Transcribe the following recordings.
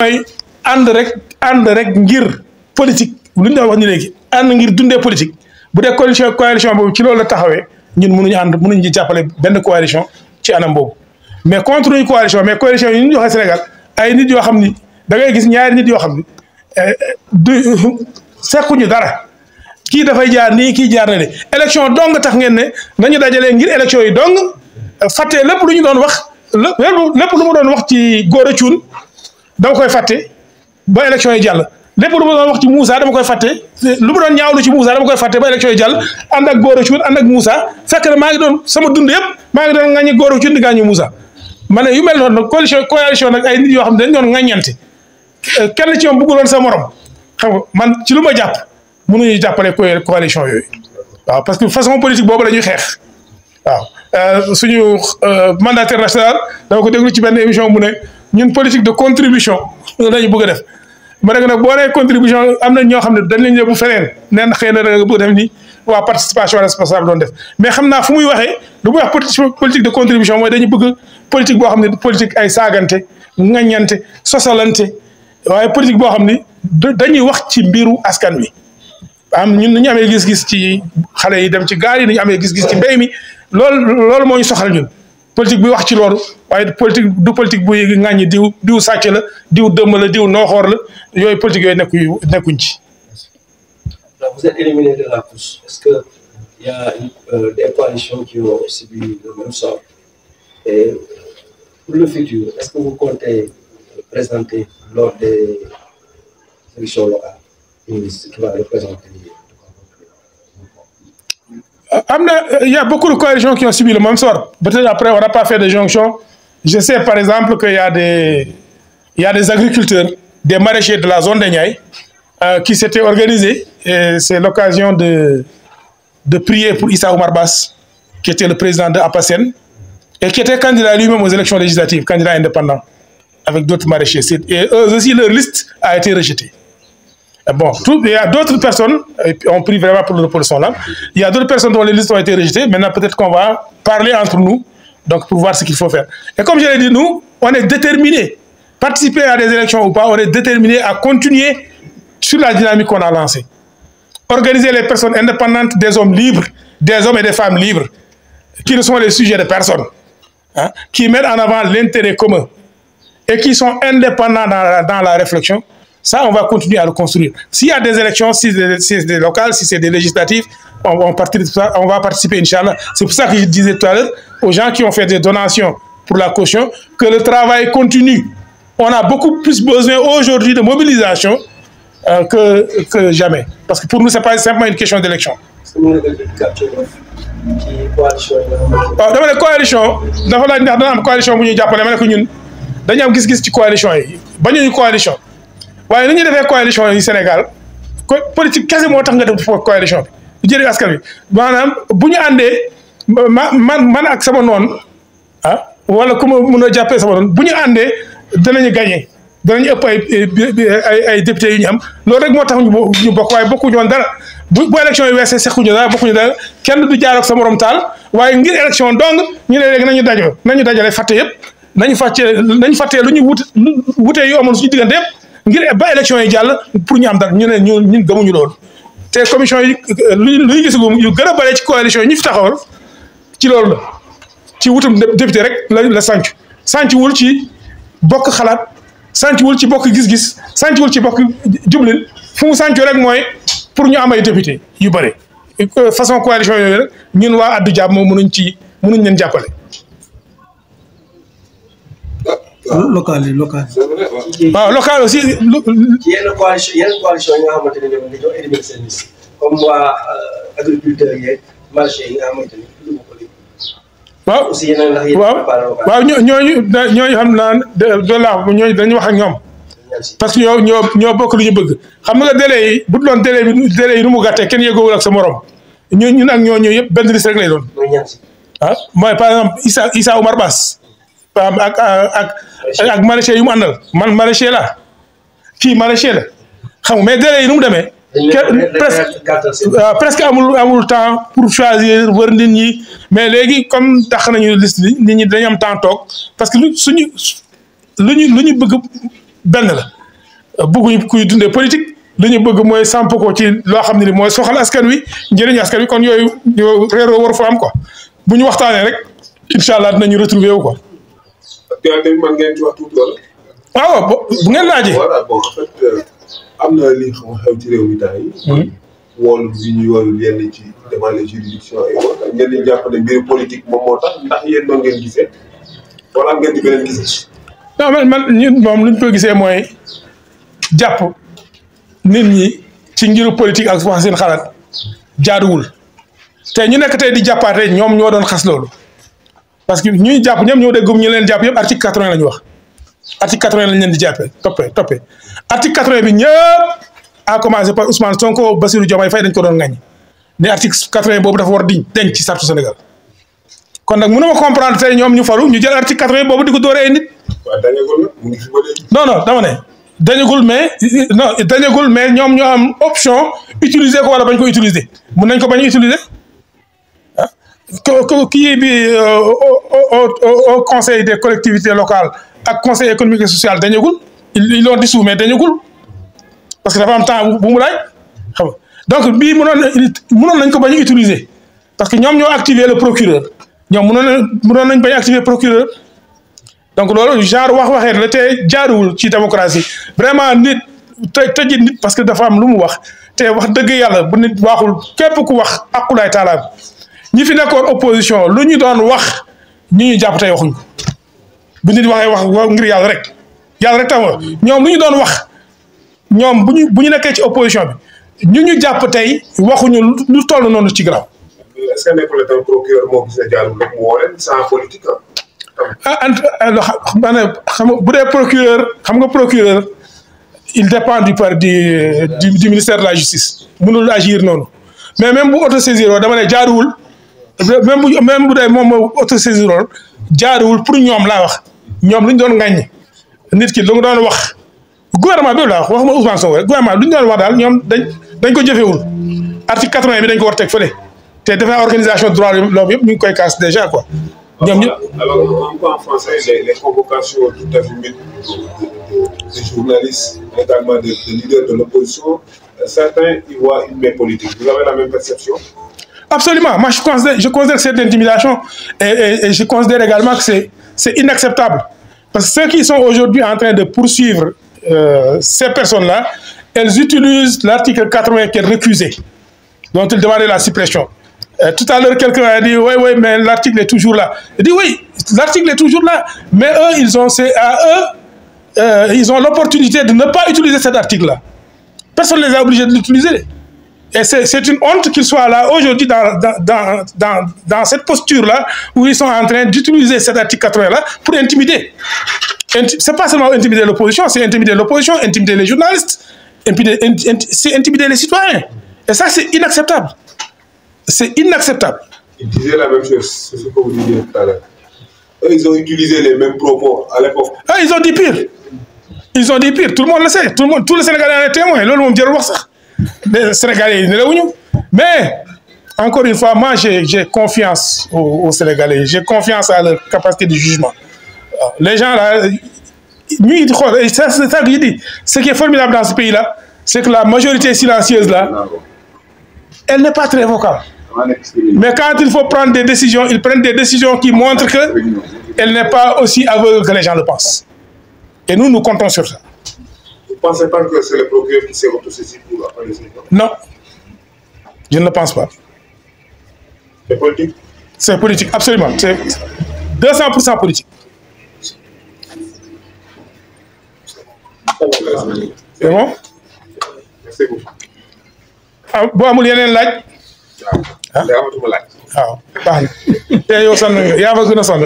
mooy ànd rek ngir politique lu ñu doon wax ni léegi ànd ngir dundee politique bu dee coalition boobu ci loolu la taxawee ñun mënuñu ànd mënuñu ci jàppale benn coalition ci anam boobu mais contre une coalition mais coalition yi ñu joxe Sénégal ay nit yoo xam ni da ngay gis ñaari nit yoo xam ni du sekkuñu dara kii dafay jaar nii kii jaar na ni élection dong tax ngeen ne nañu dajalee ngir élection yi dong fàtte lépp lu ñu doon wax lépp lu mu doon wax ci Gora Thioune dama koy fàtte ba élection yi jàll lépp lu mu doon wax ci Moussa dama koy fàtte lu mu doon ñaawlu ci Moussa dama koy fàtte ba élection yi jàll ànd ak Gora Thioune ànd ak Moussa fekk na maa ngi doon sama dund yëpp maa ngi doon ŋàññi Gora Thioune di ŋàññi Moussa ma ne yu mel noonu nag coalition nag ay nit yoo xam ne dañ doon ŋàññante kenn ci ñoom bëgguloon sa morom xam nga man ci lu ma jàpp mënuñu jàppale coalition yooyu waaw parce que façon politique boobu la ñuy xeex waaw suñu mandataire national dama ko déglu ci benn émission mu ne ñun politique de contribution lañu bëgg a def ma ne nag boo nee contribution am na ñoo xam ne dañ leen yóbbu feneen neen xëy na da nga bëgg def ni waa participation responsable doon def mais xam naa fu muy waxee lu muy wax politique de contribution mooy dañu bëgg politique boo xam ne politique ay saagante ŋaññante sosalante waaye politique boo xam ni dañuy wax ci mbiru askan wi ñun nu ñu amee gis-gis ci xale yi dem ci gaal yi nu ñu amee gis-gis ci mbéy mi loolu moo ñu soxal ñun politique bi wax ci loolu waaye politique du politique bu ŋàññi diw sàcc la diw dëmm la diw nooxoor la yooyu politique yooyu nekkuñ ci. Vous êtes éliminé de la course. Est-ce qu'il y a des coalitions qui ont subi le même sort? Et pour le futur, est-ce que vous comptez présenter lors des élections locales une liste qui va représenter? Il y a beaucoup de coalitions qui ont subi le même sort. Peut-être après, on n'a pas fait de jonction. Je sais par exemple qu'il y a des agriculteurs, des maraîchers de la zone de Niayes qui s'étaient organisés. Et c'est l'occasion de prier pour Issa Oumar Bass, qui était le président de APASEN et qui était candidat lui-même aux élections législatives, candidat indépendant, avec d'autres maraîchers. Et eux aussi, leur liste a été rejetée. Bon, il y a d'autres personnes, on prie vraiment pour l'opposition là, il y a d'autres personnes dont les listes ont été rejetées. Maintenant, peut-être qu'on va parler entre nous, donc pour voir ce qu'il faut faire. Et comme je l'ai dit, nous, on est déterminés. Participer à des élections ou pas, on est déterminés à continuer sur la dynamique qu'on a lancée. Organiser les personnes indépendantes, des hommes libres, des hommes et des femmes libres, qui ne sont les sujets de personne, hein, qui mettent en avant l'intérêt commun et qui sont indépendants dans la réflexion. Ça, on va continuer à le construire. S'il y a des élections, si c'est des locales, si c'est des législatives, on va participer, Inch'Allah. C'est pour ça que je disais tout à l'heure aux gens qui ont fait des donations pour la caution que le travail continue. On a beaucoup plus besoin aujourd'hui de mobilisation que jamais. Parce que pour nous, ce n'est pas simplement une question d'élection. Dans les coalitions, dans la coalition, nous avons gis-gis coalition. Nous coalition. waaye ni ñuy defee coalition yi Sénégal politique kese moo tax nga def coalition bi jëriñ askan wi maanaam bu ñu àndee man ak sama noon wala ku ma mën a jàppee sama noon bu ñu àndee danañu gagné danañu ëpp ay députés yu ñu am loolu rek moo tax ñu bokk waaye bokkuñu woon dara bu élection yi weesee sequñu dara bokkuñu dara kenn du jaar ak sa morom taal waaye ngir élection dong ñu ne léegi nañu dajale fàtte yëpp nañu fàttee lu ñu wutee yu amoon suñu diggante yëpp ngir ba élection yi jàll pour ñu am dara ñu ne ñun gëmuñu loolu te commission yi lu ñu gisagum yu gën a bare ci coalition yi ñu fi taxawal ci loolu la ci wutum député rek la sàncuwul ci bokk xalaat sàncuwul ci bokk gis-gis sàncuwul ci bokk jublin fu mu sàncu rek mooy pour ñu am ay député yu bare façon coalition yooyu rek ñun waa addu jàmm moom mënuñ leen jàppale. local waaw local aussi. yenn coalition yi nga xamante ne ñoom dañoo éliminer seen liste comme waa agriculteurs yeeg marché yi nga xamante ne waaw aussi yeneen ndax yéen waaw ñooñu xam naa ñooñu dañuy wax ak ñoom parce que ñoo bokk lu ñu bëgg xam nga délai yi bu doon délai yi nu mu gàttee kenn yëgoowul ak sa morom ñun ak ñooñu yëpp benn liste rek lay doon. mooy par exemple Issa Oumar Bass ak maraîcher yu mu àndal man maraîcher la kii maraîcher la xam nga mais délai yi nu mu demee. presque amul temps pour choisir wër nit ñi mais léegi comme tax nañu liste bi nit ñi dañu am temps toog parce que lu ñu bëgg benn la bëgguñu kuy dundee politique li ñu bëgg mooy samp ko ci loo xam ne ni mooy soxal askan wi njëriñu askan wi kon yooyu réeroo war fa am quoi bu ñu waxtaanee rek incha allah dinañu retrouver wu quoi. actuellement man ngeen ci wax tuuti wala. waaw bu ngeen laajee. voilà bon en fait am na li xew ci réew mi temps yi. woolu bi ñu yoolu yenn ci devant les juridictions et autres ngeen di jàpp ne mbir politique moom moo tax ndax yéen noonu ngeen gisee wala am ngeen ci beneen gis. non man ñun moom lu ñu ko gisee mooy jàpp nit ñi ci ngiru politique ak wax seen xalaat jaaduwul te ñu nekk tey di jàppaate ñoom ñoo doon xas loolu parce que ñuy jàpp ñoom ñoo déggum ñu leen jàpp yëpp article 80 la ñu wax article 80 lañ leen di jàppee toppee article 80 bi ñëpp à commencer par Ousmane Sonko Bassirou Diomaye Faye dañ ko doon ŋaññi ne article 80 boobu dafa war di denc ci sartu Sénégal kon nag mënuma comprendre tey ñoom ñu faru ñu jël article 80 boobu di ko dooree nit. waaw dañagul la mu ngi fi ba léegi. non dama ne dañagul mais ñoom ñoo am option utiliser ko wala bañ ko utiliser mun nañ ko bañ a utiliser ah kii bi au conseil des collectivités locales ak conseil économique et social dañagul ils l'ont dissous mais dañagul parce que dafa am temps bu mu laaj xam nga donc bii mënoon nañ ko bañ a utiliser parce que ñoom ñoo activer le procureur ñoom mënoon nañ bañ a activer procureur. donc loolu genre waxee la te jaaruwul ci démocratie vraiment nit tëj nit parce que dafa am lu mu wax te wax dëgg yàlla bu nit waxul képp ku wax akulaay taala ñi fi nekkoon opposition lu ñu doon wax ñu jàpp tey waxuñ ko bu nit waxee wax ngir yàlla rek tam ñoom lu ñu doon wax ñoom bu ñu nekkee ci opposition bi ñu jàpp tey waxuñu lu toll noonu ci garaaw. est-ce que nekkul tam procureur moo gis ne jaarul rek mu woo leen sans politique xam nga bu dee procureur xam nga procureur il dépend du ministère de la justice mënul agir noonu mais même bu autosaisir dama ne jaaruwul même bu dee moom moo autosaisir jaaruwul pour ñoom laa wax ñoom lu ñu doon ŋàññi nit ki lu mu doon wax gouvernement bi laa wax waxuma Ousmane Sonko rek gouvernement lu ñu doon wax daal ñoom dañ ko jëfewul article 80 bi dañ ko war teg fële te dafa organisation droit de l'homme yëpp ñu ngi koy casse déjà quoi. Alors, en français, les convocations tout à fait des journalistes, également des leaders de l'opposition, certains y voient une main politique. Vous avez la même perception? Absolument. Moi, je considère que c'est de l'intimidation et je considère également que c'est inacceptable. Parce que ceux qui sont aujourd'hui en train de poursuivre ces personnes-là, elles utilisent l'article 80 qui est récusé, dont ils demandaient la suppression. Tout à l'heure, quelqu'un a dit oui, mais l'article est toujours là. Il dit oui, l'article est toujours là, mais eux, ils ont l'opportunité de ne pas utiliser cet article-là. Personne ne les a obligés de l'utiliser. Et c'est une honte qu'ils soient là aujourd'hui dans cette posture-là où ils sont en train d'utiliser cet article 80-là pour intimider. C'est pas seulement intimider l'opposition, c'est intimider l'opposition, intimider les journalistes, c'est intimider les citoyens. Et ça, c'est inacceptable. C'est inacceptable. Ils disaient la même chose, c'est ce que vous disiez tout à l'heure. Ils ont utilisé les mêmes propos à l'époque. Ah, ils ont dit pire. Ils ont dit pire. Tout le monde le sait. Tous les Sénégalais en étaient témoins. Les Sénégalais, mais, encore une fois, moi, j'ai confiance aux Sénégalais. J'ai confiance à leur capacité de jugement. Les gens là, c'est ça que je dis. Ce qui est formidable dans ce pays-là, c'est que la majorité silencieuse là, elle n'est pas très vocale. Mais quand il faut prendre des décisions, ils prennent des décisions qui montrent qu'elle n'est pas aussi aveugle que les gens le pensent. Et nous comptons sur ça. Vous ne pensez pas que c'est le procureur qui s'est autosaisi pour appeler ces gens? Non, je ne le pense pas. C'est politique? C'est politique, absolument. C'est 200% politique. C'est bon? Merci beaucoup. Boo amul yeneen laaj. waaw baax na te yow sonn nga yaa ma gën a sonn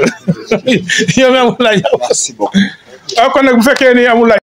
yow mi amul laaj. Merci beaucoup. kon nag bu fekkee ni amul laaj.